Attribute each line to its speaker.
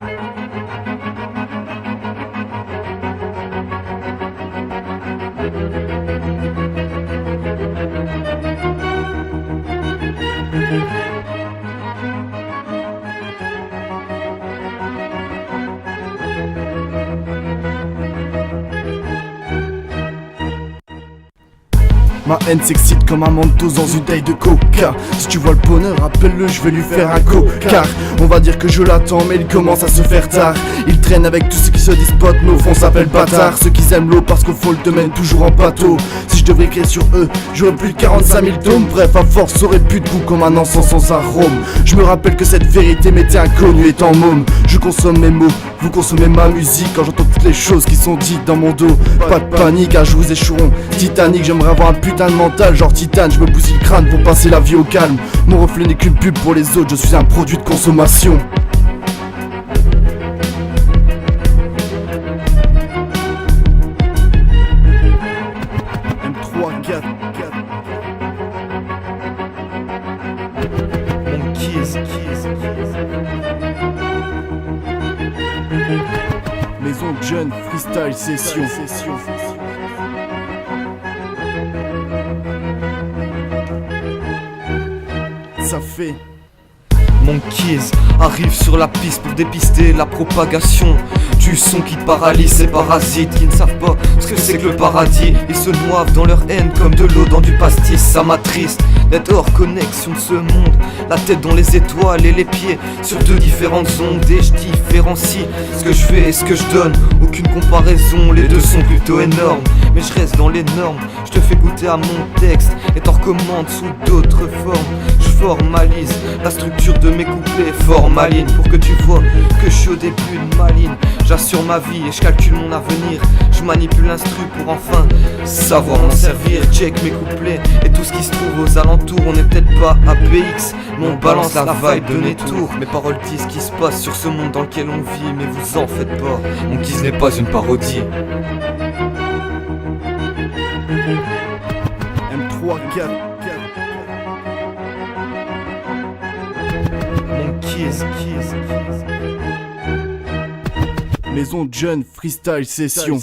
Speaker 1: Ma haine s'excite comme un mentos dans une taille de coca. Si tu vois le bonheur, appelle-le, je vais lui faire un coca. On va dire que je l'attends, mais il commence à se faire tard. Il traîne avec tous ceux qui se disent potes, mais au fond s'appellent bâtards. Ceux qui aiment l'eau parce qu'au fond le domaine toujours en bateau. Si je devais écrire sur eux, j'aurais plus de 45 000 tomes. Bref, à force, ça aurait plus de goût comme un encens sans arôme. Je me rappelle que cette vérité m'était inconnue étant môme. Je consomme mes mots, vous consommez ma musique. Quand j'entends toutes les choses qui sont dites dans mon dos, pas de panique, un jour vous échoueront. Titanic, j'aimerais avoir un putain de mental genre titane, je me bousille le crâne pour passer la vie au calme. Mon reflet n'est qu'une pub pour les autres, je suis un produit de consommation. M3, 4. Mon kiss. Maison de jeunes, freestyle session. Ça fait.
Speaker 2: Mon Kiz arrive sur la piste pour dépister la propagation du son qui paralyse ces parasites qui ne savent pas ce que c'est que le paradis. Ils se noivent dans leur haine comme de l'eau dans du pastis. Ça m'attriste d'être hors connexion de ce monde, la tête dans les étoiles et les pieds sur deux différentes ondes. Et je différencie ce que je fais et ce que je donne, aucune comparaison, les deux sont plutôt énormes. Mais je reste dans les normes, je te fais goûter à mon texte et t'en recommande sous d'autres formes. Je formalise la structure de mes couplets formalines pour que tu vois que je suis au début de ma ligne. J'assure ma vie et je calcule mon avenir. Je manipule l'instru pour enfin savoir m'en servir. Check mes couplets et tout ce qui se trouve aux alentours. On est peut-être pas à BX, mais on balance la vibe de Nétour. Mes paroles disent ce qui se passe sur ce monde dans lequel on vit, mais vous en faites pas, mon Kiz n'est pas une parodie.
Speaker 1: M3, 4.
Speaker 2: Mon Kiz.
Speaker 1: Maison de jeunes, freestyle session.